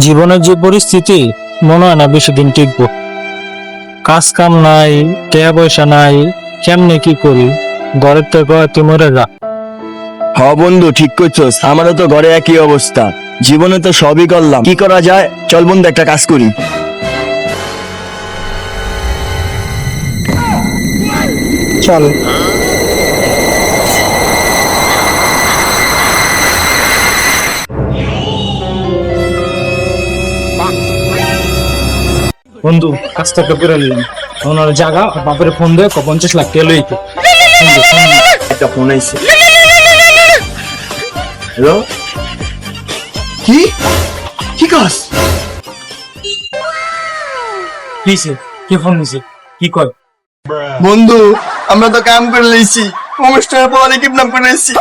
জীবনের যে পরিস্থিতি, মনে হয় না বেশি দিন টিকবো। কাজ কাম নাই, টাকা পয়সা নাই, কেমনে কি করি? ঘরের থেকে তুই মরে যা। হ বন্ধু, ঠিক করছস, আমারও তো ঘরে একই অবস্থা। জীবনে তো সবই করলাম, কি করা যায়? চল বন্ধু একটা কাজ করি। চল। বন্ধু, কাজটা তো করে নিলাম। ওনার জায়গা বাপের ফোন দিয়ে 50 লাখ টাকা লইতে। একটা ফোন আইছে। হ্যালো, কি কি কাজ? কিছে? কি ফোন দিছে? কি কয়? বন্ধু, আমরা তো কাম করে লইছি, অনুষ্ঠানের পরে কিডন্যাপ করে লইছি।